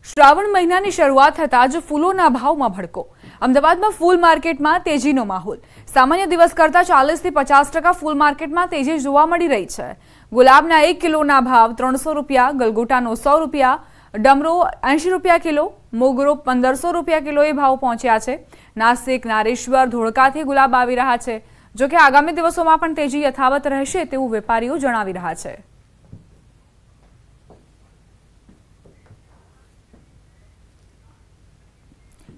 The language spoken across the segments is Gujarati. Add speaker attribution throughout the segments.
Speaker 1: શ્રાવણ મહિનાની શરૂઆત થતાં જ ફૂલોના ભાવમાં ભડકો। અમદાવાદમાં ફૂલ માર્કેટમાં તેજીનો માહોલ। સામાન્ય દિવસ કરતાં 40 થી 50% ફૂલ માર્કેટમાં તેજી જોવા મળી રહી છે। ગુલાબના 1 કિલોના ભાવ 300 રૂપિયા, ગલગોટાનો 100 રૂપિયા, ડમરો 80 રૂપિયા કિલો, મોગરો 1500 રૂપિયા કિલોએ ભાવ પહોંચ્યા છે। નાસિક, નારેશ્વર, ધોળકાથી ગુલાબ આવી રહ્યા છે। જોકે આગામી દિવસોમાં પણ તેજી યથાવત રહેશે તેવું વેપારીઓ જણાવી રહ્યા છે।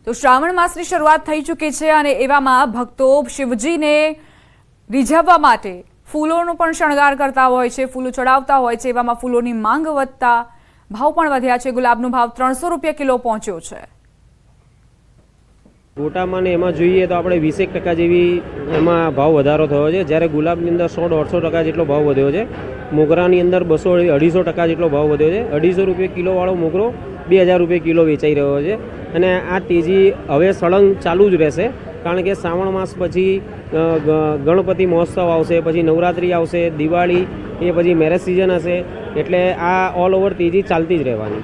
Speaker 1: તો શ્રાવણ માસની શરૂઆત થઈ ચૂકી છે અને એવામાં ભક્તો શિવજીને રીઝવવા માટે ફૂલોનો પણ શણગાર કરતા હોય છે, ફૂલો ચડાવતા હોય છે। એવામાં ફૂલોની માંગ વધતા ભાવ પણ વધ્યા છે। ગુલાબનો ભાવ 300 રૂપિયા કિલો પહોંચ્યો છે।
Speaker 2: ગોટામાં એમાં જોઈએ તો આપણે 20% જેવી એમાં ભાવ વધારો થયો છે, જ્યારે ગુલાબની અંદર 100-150% જેટલો ભાવ વધ્યો છે। મોગરાની અંદર 200-250% જેટલો ભાવ વધ્યો છે। 250 રૂપિયા કિલોવાળો મોગરો 2000 રૂપિયા કિલો વેચાઈ રહ્યો છે અને આ તેજી હવે સળંગ ચાલુ જ રહેશે, કારણ કે શ્રાવણ માસ પછી ગણપતિ મહોત્સવ આવશે, પછી નવરાત્રિ આવશે, દિવાળી, એ પછી મેરેજ સિઝન હશે, એટલે આ ઓલ ઓવર તેજી ચાલતી જ રહેવાની।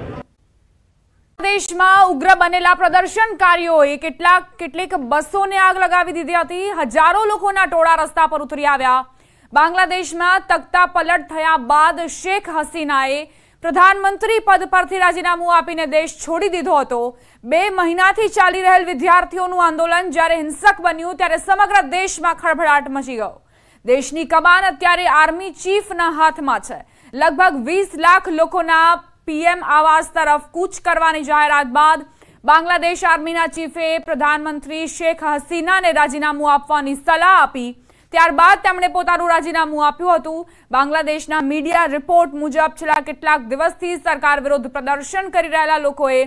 Speaker 1: દેશમાં ઉગ્ર બનેલા પ્રદર્શનકારીઓએ કેટલીક બસોને આગ લગાવી દીધી હતી। હજારો લોકોના ટોળા રસ્તા પર ઉતરી આવ્યા। બાંગ્લાદેશમાં તખ્તા પલટ થયા બાદ શેખ હસીનાએ પ્રધાનમંત્રી પદ પરથી રાજીનામું આપીને દેશ છોડી દીધો હતો। 2 મહિનાથી ચાલી રહેલ વિદ્યાર્થીઓનું આંદોલન જ્યારે હિંસક બન્યું ત્યારે સમગ્ર દેશમાં ખળભળાટ મચી ગયો। દેશની કમાન અત્યારે આર્મી ચીફના હાથમાં છે। લગભગ 20 લાખ લોકોના પીએમ આવાસ તરફ કૂચ કરવાની જાહેરાત બાદ બાંગ્લાદેશ આર્મીના ચીફે પ્રધાનમંત્રી શેખ હસીનાને રાજીનામું આપવાની સલાહ આપી। ત્યારબાદ તેમણે પોતાનું રાજીનામું આપ્યું હતું। બાંગ્લાદેશના મીડિયા રિપોર્ટ મુજબ છેલ્લા કેટલાક દિવસથી સરકાર વિરુદ્ધ પ્રદર્શન કરી રહેલા લોકોએ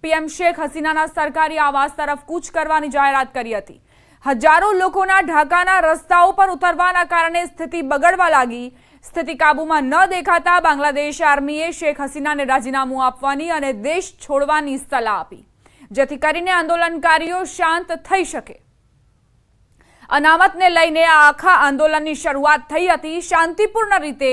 Speaker 1: પીએમ શેખ હસીનાના સરકારી આવાસ તરફ કૂચ કરવાની જાહેરાત કરી હતી। હજારો લોકોના ઢાકાના રસ્તાઓ પર ઉતરવાના કારણે સ્થિતિ બગડવા લાગી। સ્થિતિ કાબૂમાં ન દેખાતા બાંગ્લાદેશ આર્મીએ શેખ હસીનાને રાજીનામું આપવાની અને દેશ છોડવાની સલાહ આપી, જેથી કરીને આંદોલનકારીઓ શાંત થઈ શકે। અનામતને લઈને આ આખા આંદોલનની શરૂઆત થઈ હતી। શાંતિપૂર્ણ રીતે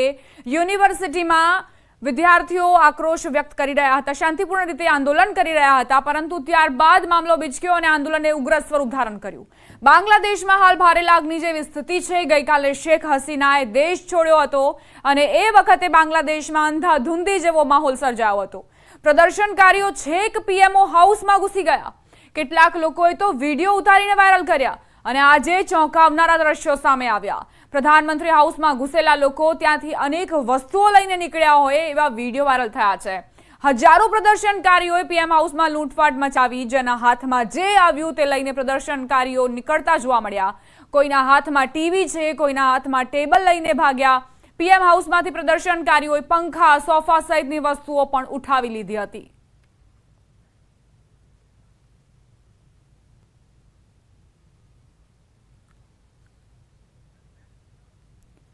Speaker 1: યુનિવર્સિટીમાં વિદ્યાર્થીઓ આક્રોશ વ્યક્ત કરી રહ્યા હતા, શાંતિપૂર્ણ રીતે આંદોલન કરી રહ્યા હતા, પરંતુ ત્યારબાદ મામલો બિચક્યો અને આંદોલને ઉગ્ર સ્વરૂપ ધારણ કર્યું। બાંગ્લાદેશમાં હાલ ભારે લાગણી જેવી સ્થિતિ છે। ગઈકાલે શેખ હસીનાએ દેશ છોડ્યો હતો અને એ વખતે બાંગ્લાદેશમાં અંધાધૂંધી જેવો માહોલ સર્જાયો હતો। પ્રદર્શનકારીઓ છેક પીએમઓ હાઉસમાં ઘૂસી ગયા। કેટલાક લોકોએ તો વિડીયો ઉતારીને વાયરલ કર્યા અને આજે ચોંકાવનારા દ્રશ્યો સામે આવ્યા। પ્રધાનમંત્રી હાઉસમાં ઘૂસેલા લોકો ત્યાંથી અનેક વસ્તુઓ લઈને નીકળ્યા હોય એવા વિડીયો વાયરલ થયા છે। હજારો પ્રદર્શનકારીઓએ પીએમ હાઉસમાં લૂંટફાટ મચાવી। જેના હાથમાં જે આવ્યું તે લઈને પ્રદર્શનકારીઓ નીકળતા જોવા મળ્યા। કોઈના હાથમાં ટીવી છે, કોઈના હાથમાં ટેબલ લઈને ભાગ્યા। પીએમ હાઉસમાંથી પ્રદર્શનકારીઓએ પંખા, સોફા સહિતની વસ્તુઓ પણ ઉઠાવી લીધી હતી।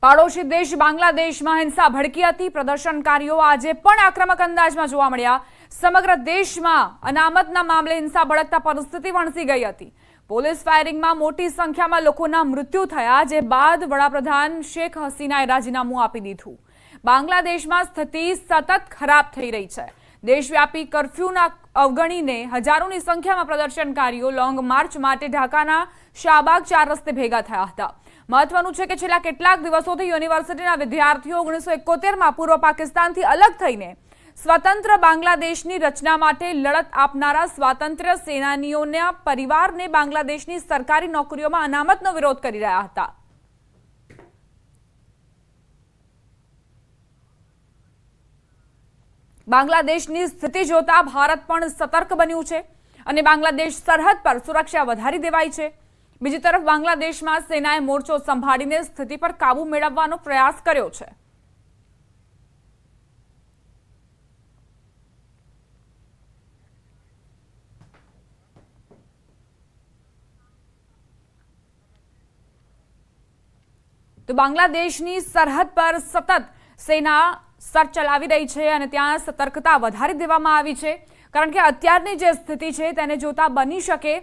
Speaker 1: પાડોશી દેશ બાંગ્લાદેશમાં હિંસા ભડકી હતી। પ્રદર્શનકારીઓ આજે પણ આક્રમક અંદાજમાં જોવા મળ્યા। સમગ્ર દેશમાં અનામતના મામલે હિંસા ભડકતા પરિસ્થિતિ વણસી ગઈ હતી। પોલીસ ફાયરિંગમાં મોટી સંખ્યામાં લોકોના મૃત્યુ થયા, જે બાદ વડાપ્રધાન શેખ હસીનાએ રાજીનામું આપી દીધું। બાંગ્લાદેશમાં સ્થિતિ સતત ખરાબ થઈ રહી છે। દેશવ્યાપી કર્ફ્યુના અવગણીને હજારોની સંખ્યામાં પ્રદર્શનકારીઓ લોંગ માર્ચ માટે ઢાકાના શાહબાગ 4 રસ્તે ભેગા થયા હતા। મહત્વનું છે કે છેલ્લા કેટલાક દિવસોથી યુનિવર્સિટીના વિદ્યાર્થીઓ 1971માં પૂર્વ પાકિસ્તાનથી અલગ થઈને સ્વતંત્ર બાંગ્લાદેશની રચના માટે લડત આપનારા સ્વાતંત્ર્ય સેનાનીઓના પરિવારને બાંગ્લાદેશની સરકારી નોકરીઓમાં અનામતનો વિરોધ કરી રહ્યા હતા। બાંગ્લાદેશની સ્થિતિ જોતા ભારત પણ સતર્ક બન્યું છે અને બાંગ્લાદેશ સરહદ પર સુરક્ષા વધારી દેવાઈ છે। બીજી તરફ બાંગ્લાદેશમાં સેનાએ મોરચો સંભાળીને સ્થિતિ પર કાબુ મેળવવાનો પ્રયાસ કર્યો છે। તો બાંગ્લાદેશની સરહદ પર સતત સેના સર્ચ ચલાવી રહી છે અને ત્યાં સતર્કતા વધારી દેવામાં આવી છે, કારણ કે અત્યારની જે સ્થિતિ છે તેને જોતા બની શકે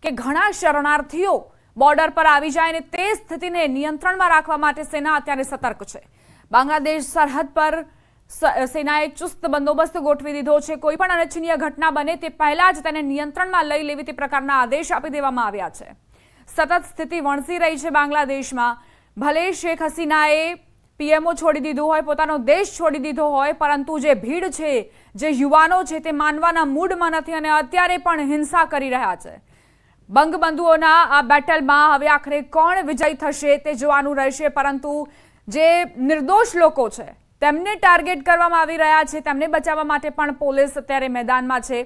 Speaker 1: કે ઘણા શરણાર્થીઓ બોર્ડર પર આવી જાય અને તે સ્થિતિને નિયંત્રણમાં રાખવા માટે સેના અત્યારે સતર્ક છે। બાંગ્લાદેશ સરહદ પર સેનાએ ચુસ્ત બંદોબસ્ત ગોઠવી દીધો છે। કોઈ પણ અનિચ્છનીય ઘટના બને તે પહેલા જ તેને નિયંત્રણમાં લઈ લેવી તે પ્રકારના આદેશ આપી દેવામાં આવ્યા છે। સતત સ્થિતિ વણસી રહી છે બાંગ્લાદેશમાં। ભલે શેખ હસીનાએ પીએમઓ છોડી દીધું હોય, પોતાનો દેશ છોડી દીધો હોય, પરંતુ જે ભીડ છે, જે યુવાનો છે તે માનવાના મૂડમાં નથી અને અત્યારે પણ હિંસા કરી રહ્યા છે। બંગબંધુઓના આ બેટલમાં હવે આખરે કોણ વિજય થશે તે જોવાનું રહેશે, પરંતુ જે નિર્દોષ લોકો છે તેમને ટાર્ગેટ કરવામાં આવી રહ્યા છે। તેમને બચાવવા માટે પણ પોલીસ અત્યારે મેદાનમાં છે।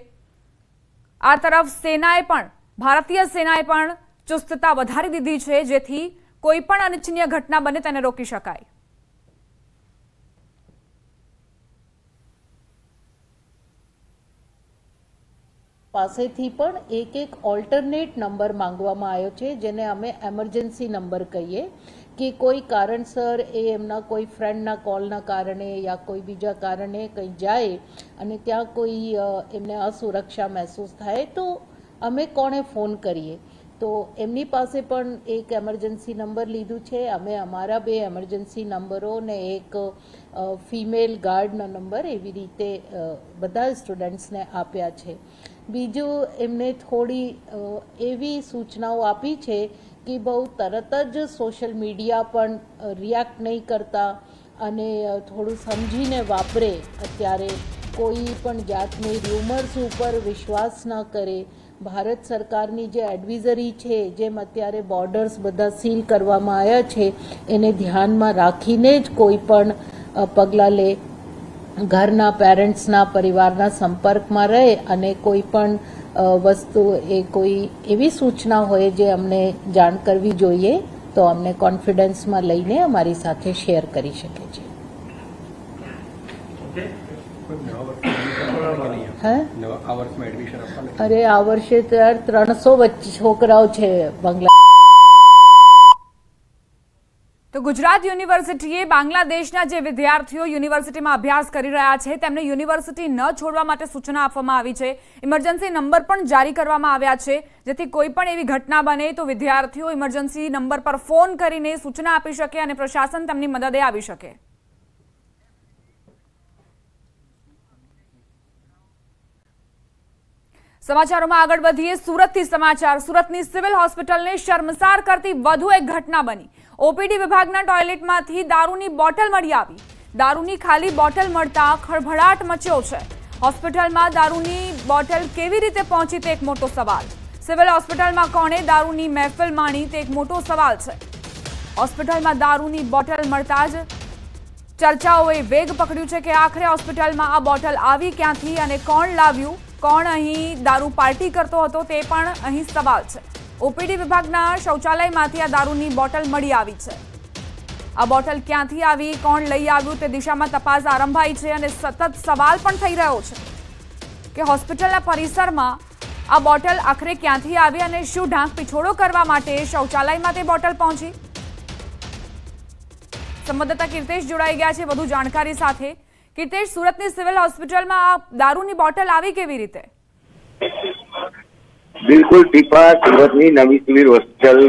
Speaker 1: આ તરફ સેનાએ પણ, ભારતીય સેનાએ પણ ચુસ્તતા વધારી દીધી છે, જેથી કોઈ પણ અનિચ્છનીય ઘટના બને તેને રોકી શકાય।
Speaker 3: પાસેથી પણ એક ઓલ્ટરનેટ નંબર માંગવામાં આવ્યો છે, જેને અમે એમરજન્સી નંબર કહીએ કે કોઈ કારણસર એ એમના કોઈ ફ્રેન્ડના કોલના કારણે યા કોઈ બીજા કારણે કંઈ જાય અને ત્યાં કોઈ એમને અસુરક્ષા મહેસૂસ થાય તો અમે કોણે ફોન કરીએ। તો એમની પાસે પણ એક એમરજન્સી નંબર લીધું છે। અમે અમારા 2 એમરજન્સી નંબરો ને એક ફિમેલ ગાર્ડનો નંબર એવી રીતે બધા સ્ટુડન્ટ્સને આપ્યા છે। બીજું એમને થોડી એવી સૂચનાઓ આપી છે કે બહુ તરત જ સોશિયલ મીડિયા પણ રિએક્ટ નહીં કરતા અને થોડું સમજીને વાપરે। અત્યારે કોઈ પણ જાતની ર્યુમર્સ ઉપર વિશ્વાસ ન કરે। ભારત સરકારની જે એડવાઇઝરી છે, જેમ અત્યારે બોર્ડર્સ બધા સીલ કરવામાં આવ્યા છે, એને ધ્યાનમાં રાખીને જ કોઈ પણ પગલાં લે। ઘરના પેરેન્ટ્સના પરિવારના સંપર્કમાં રહે અને કોઈ પણ વસ્તુ એ કોઈ એવી સૂચના હોય જે અમને જાણ કરવી જોઈએ તો અમને કોન્ફિડન્સમાં લઈને અમારી સાથે શેર કરી શકે છે। અરે આ વર્ષે 300 છોકરાઓ છે બાંગ્લા।
Speaker 1: તો ગુજરાત યુનિવર્સિટીએ બાંગ્લાદેશના જે વિદ્યાર્થીઓ યુનિવર્સિટીમાં અભ્યાસ કરી રહ્યા છે તેમને યુનિવર્સિટી ન છોડવા માટે સૂચના આપવામાં આવી છે। ઇમરજન્સી નંબર પણ જારી કરવામાં આવ્યા છે, જેથી કોઈ પણ એવી ઘટના બને તો વિદ્યાર્થીઓ ઇમરજન્સી નંબર પર ફોન કરીને સૂચના આપી શકે અને પ્રશાસન તેમની મદદે આવી શકે। સમાચારોમાં આગળ વધીએ। સુરતથી સમાચાર। સુરતની સિવિલ હોસ્પિટલને શર્મસાર કરતી વધુ એક ઘટના બની। ઓપીડી વિભાગના ટોયલેટમાંથી દારૂની બોટલ મળી આવી। દારૂની ખાલી બોટલ મળતા ખળભળાટ મચ્યો છે। હોસ્પિટલમાં દારૂની બોટલ કેવી રીતે પહોંચી તે એક મોટો સવાલ। સિવિલ હોસ્પિટલમાં કોણે દારૂની મહેફિલ માણી તે એક મોટો સવાલ છે। હોસ્પિટલમાં દારૂની બોટલ મળતા જ ચર્ચાઓએ વેગ પકડ્યું છે કે આખરે હોસ્પિટલમાં આ બોટલ આવી ક્યાંથી અને કોણ લાવ્યું, કોણ અહીં દારૂ પાર્ટી કરતો હતો તે પણ અહીં સવાલ છે। ઓપીડી વિભાગના શૌચાલયમાંથી આ દારૂની બોટલ મળી આવી છે। આ બોટલ ક્યાંથી આવી, કોણ લઈ આવ્યું તે દિશામાં તપાસ આરંભાઈ છે અને સતત સવાલ પણ થઈ રહ્યો છે કે હોસ્પિટલના પરિસરમાં આ બોટલ આખરે ક્યાંથી આવી અને શું ઢાંક પીછોડો કરવા માટે શૌચાલયમાં તે બોટલ પહોંચી। સંવાદદાતા કીર્તેશ જોડાઈ ગયા છે વધુ જાણકારી સાથે। કીર્તેશ, સુરતની સિવિલ હોસ્પિટલમાં આ દારૂની બોટલ આવી કેવી રીતે?
Speaker 4: બિલકુલ દીપા, સુરતની નવી સિવિલ હોસ્પિટલ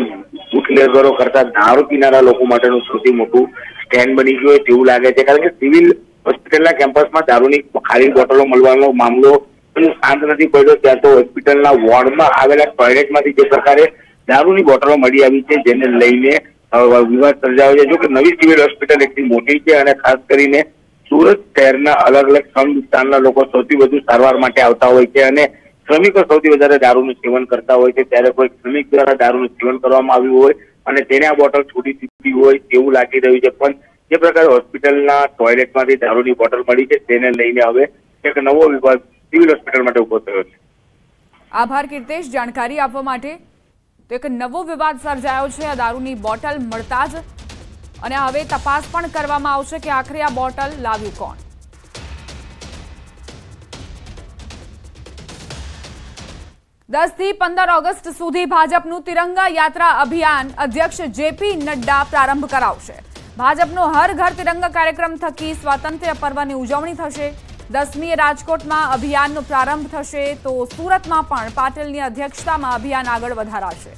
Speaker 4: ઉઠલેગરો કરતા દારૂ પીનારા લોકો માટેનું સૌથી મોટું સ્ટેન્ડ બની ગયું તેવું લાગે છે। કારણ કે સિવિલ હોસ્પિટલના કેમ્પસમાં દારૂની ખાલી બોટલો મળવાનો મામલો શાંત નથી પડ્યો, ત્યાં તો હોસ્પિટલના વોર્ડમાં આવેલા ટોયલેટમાંથી જે પ્રકારે દારૂની બોટલો મળી આવી છે, જેને લઈને વિવાદ સર્જાયો છે। જો કે નવી સિવિલ હોસ્પિટલ એટલી મોટી છે અને ખાસ કરીને સુરત શહેરના અલગ અલગ શ્રમ વિસ્તારના લોકો સૌથી વધુ સારવાર માટે આવતા હોય છે અને શ્રમિકો સૌથી વધારે દારૂનું સેવન કરતા હોય છે। ત્યારે કોઈ શ્રમિક દ્વારા દારૂનું સેવન કરવામાં આવ્યું હોય અને તેને આ બોટલ છોડી દીધી હોય તેવું લાગી રહ્યું છે। પણ જે પ્રકારે હોસ્પિટલના ટોયલેટમાંથી દારૂની બોટલ મળી છે તેને લઈને હવે એક નવો વિવાદ સિવિલ હોસ્પિટલ માટે ઉભો થયો છે।
Speaker 1: આભાર કીર્તેશ જાણકારી આપવા માટે। તો એક નવો વિવાદ સર્જાયો છે આ દારૂની બોટલ મળતા જ અને હવે તપાસ પણ કરવામાં આવશે કે આખરે આ બોટલ લાવ્યું કોણ। 10 થી 15 ઓગસ્ટ સુધી ભાજપનું તિરંગા યાત્રા અભિયાન અધ્યક્ષ જેપી નડ્ડા પ્રારંભ કરાવશે। ભાજપનો હર ઘર તિરંગા કાર્યક્રમ થકી સ્વાતંત્ર્ય પર્વની ઉજવણી થશે। 10મીએ રાજકોટમાં અભિયાનનો પ્રારંભ થશે તો સુરતમાં પણ પાટીલની અધ્યક્ષતામાં અભિયાન આગળ વધારાશે।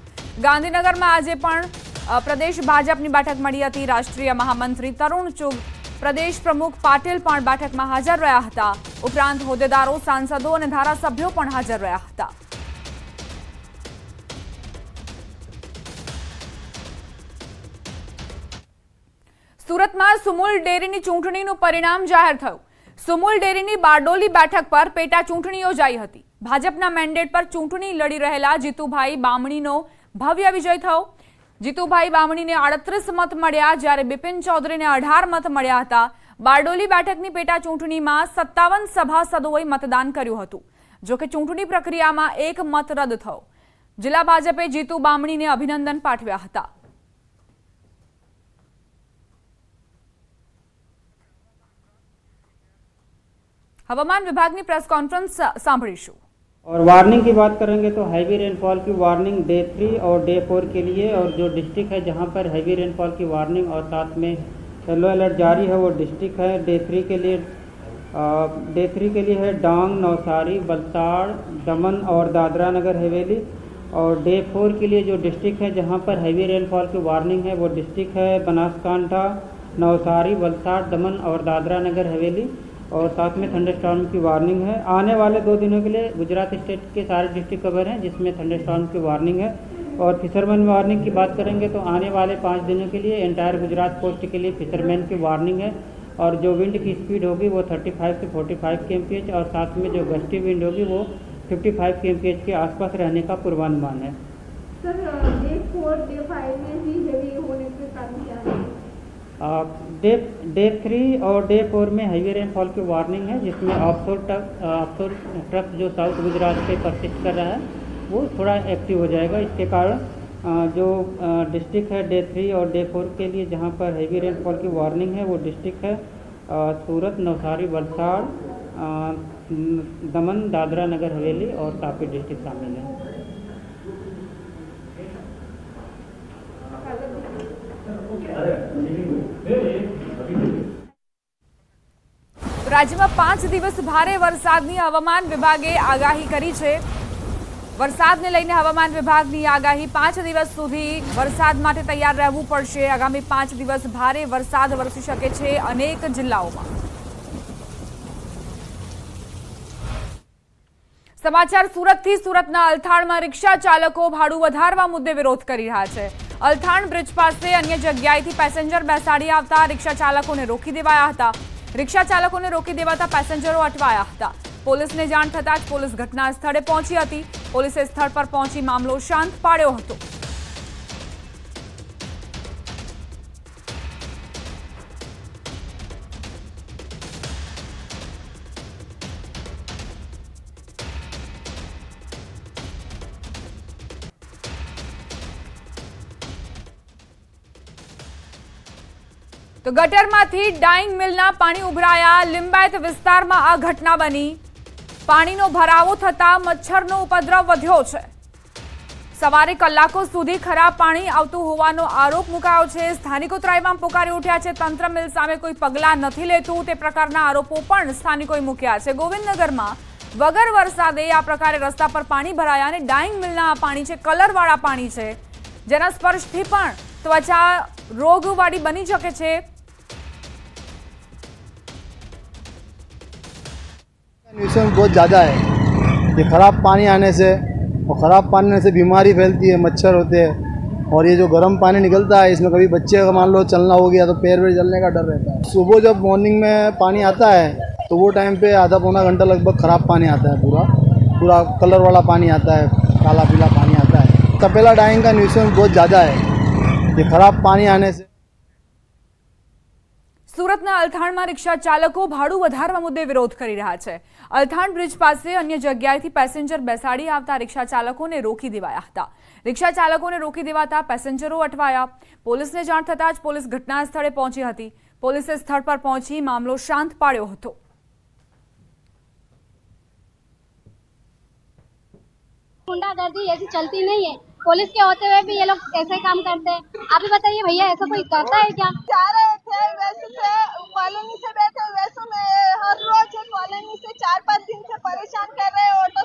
Speaker 1: ગાંધીનગરમાં આજે પણ પ્રદેશ ભાજપની બેઠક મળી હતી। રાષ્ટ્રીય મહામંત્રી તરુણ ચુગ પ્રદેશ પ્રમુખ પાટીલ પણ બેઠકમાં હાજર રહ્યા હતા। ઉપરાંત હોદ્દેદારો, સાંસદો અને ધારાસભ્યો પણ હાજર રહ્યા હતા। સુરતમાં સુમુલ ડેરીની ચૂંટણીનું પરિણામ જાહેર થયું। સુમુલ ડેરીની બારડોલી બેઠક પર પેટા ચૂંટણી યોજાઈ હતી। ભાજપના મેન્ડેટ પર ચૂંટણી લડી રહેલા જીતુભાઈ બામણીનો ભવ્ય વિજય થયો। જીતુભાઈ બામણીને 38 મત મળ્યા, જ્યારે બિપિન ચૌધરીને 18 મત મળ્યા હતા। બારડોલી બેઠકની પેટા ચૂંટણીમાં 57 સભાસદોએ મતદાન કર્યું હતું। જોકે ચૂંટણી પ્રક્રિયામાં એક મત રદ થયો। જિલ્લા ભાજપે જીતુ બામણીને અભિનંદન પાઠવ્યા હતા। हवामान विभाग की प्रेस कॉन्फ्रेंस सांभळीशुं।
Speaker 5: और वार्निंग की बात करेंगे तो हैवी रेनफॉल की वार्निंग डे 3 और डे 4 के लिए, और जो डिस्ट्रिक्ट है जहां पर हैवी रेनफॉल की वार्निंग और साथ में येलो अलर्ट जारी है वो डिस्ट्रिक्ट है डे 3 के लिए है डांग, नवसारी, वलसाड़, दमन और दादरा नगर हवेली। और डे 4 के लिए जो डिस्ट्रिक्ट है जहां पर हैवी रेनफॉल की वार्निंग है वो डिस्ट्रिक्ट है बनासकांठा, नवसारी, वलसाड़, दमन और दादरा नगर हवेली। और साथ में थंडरस्टॉर्म की वार्निंग है। आने वाले 2 दिनों के लिए गुजरात स्टेट के सारे डिस्ट्रिक्ट कवर हैं जिसमें थंडरस्टॉर्म की वार्निंग है। और फिशरमैन वार्निंग की बात करेंगे तो आने वाले 5 दिनों के लिए एंटायर गुजरात कोस्ट के लिए फिशरमैन की वार्निंग है। और जो विंड की स्पीड होगी वो 35 से 45 kmph, और साथ में जो गस्टी विंड होगी वो 55 kmph के आसपास रहने का पूर्वानुमान है।
Speaker 6: सर, डे 4, डे 5 में भी हेवी होने के कारण क्या है?
Speaker 5: डे 3 और डे 4 में हैवी रेनफॉल की वार्निंग है, जिसमें ऑफशोर ट्रफ जो साउथ गुजरात से परसिस्ट कर रहा है वो थोड़ा एक्टिव हो जाएगा। इसके कारण जो डिस्ट्रिक्ट है डे 3 और डे 4 के लिए जहां पर हैवी रेनफॉल की वार्निंग है वो डिस्ट्रिक्ट है सूरत, नवसारी, वलसाड़, दमन, दादरा नगर हवेली और तापी डिस्ट्रिक्ट शामिल है।
Speaker 1: राज्य में 5 दिवस भारे वरसादनी हवामान विभागे आगाही करी छे। वरसाद ने लईने हवामान विभागनी आगाही 5 दिवस सुधी वरसाद माटे तैयार रहेवू पड़शे। आगामी 5 दिवस भारे वरसाद वरसी शके छे अनेक जिल्लाओमां। समाचार सूरत थी। सूरतना अल्थाण में रिक्शा चालको भाड़ू वधारवा मुद्दे विरोध करी रह्या छे। अल्थाण ब्रिज पासे अन्य जग्याएथी पेसेंजर बेसाड़ी आवता रिक्शा चालकोने रोकी देवाया हता। रिक्शा चालकोने रोकी देवाता पेसेंजरो अटवाया हता। पोलीसने जाण थतां ज पोलीस घटना स्थळे पहोंची हती। पोलीसे स्थळ पर पहोंची मामलो शांत पाड्यो हतो। तो गटरमांथी डाइंग मिलना पाणी उभराया। लिंबायत विस्तारमां आ घटना बनी। पाणीनो भरावो थता मच्छरनो उपद्रव वध्यो छे। सवारे कलाको सुधी खराब पाणी आवतुं होવાનો आरोप मुकायो छे। स्थानिको ત્રાહિમામ પોકારી ઉઠ્યા છે। તંત્ર મિલ સામે કોઈ પગલાં નથી લેતું તે પ્રકારના આરોપો પણ સ્થાનિકોએ મૂક્યા છે। ગોવિંદનગરમાં વગર વરસાદે આ પ્રકારે રસ્તા પર પાણી ભરાયા અને ડાઇંગ મિલના આ પાણી છે કલરવાળા પાણી છે, જેના સ્પર્શથી પણ ત્વચા રોગવાળી બની શકે છે।
Speaker 7: न्यूसेंस बहुत ज़्यादा है। ये ख़राब पानी आने से, और ख़राब पानी आने से बीमारी फैलती है, मच्छर होते हैं। और ये जो गर्म पानी निकलता है इसमें कभी बच्चे का मान लो चलना हो गया तो पैर वैर जलने का डर रहता है। सुबह जब मॉर्निंग में पानी आता है तो वो टाइम पे आधा पौना घंटा लगभग ख़राब पानी आता है। पूरा कलर वाला पानी आता है, काला पीला पानी आता है। तपेला डाइंग का न्यूसेंस बहुत ज़्यादा है। ये ख़राब पानी आने से
Speaker 1: सूरतना अल्थाणमां रिक्शा चालको भाड़ू वधारवा मुद्दे विरोध करी रह्या छे। अल्थाण ब्रिज पासे अन्य जग्याएथी पेसेंजर बेसाड़ी आवता रिक्शा चालकोने रोकी देवाया हता। रिक्शा चालकोने रोकी देवाता पेसेंजरो अटवाया। पोलीसने जाण थतां ज पोलीस घटना स्थळे पहोंची हती। पोलीसे स्थळ पर पहोंची मामलो शांत पाड्यो हतो।
Speaker 6: गुंडागर्दी ऐसी चलती नहीं है। पुलिस के होते हुए भी ये लोग ऐसे काम करते हैं। आप ही बताइए भैया, ऐसा कोई करता है क्या?
Speaker 8: जा रहे थे वैसे से कॉलोनी से बैठे, वैसे में हर रोज कॉलोनी से 4-5 दिन से परेशान कर रहे हैं। ऑटो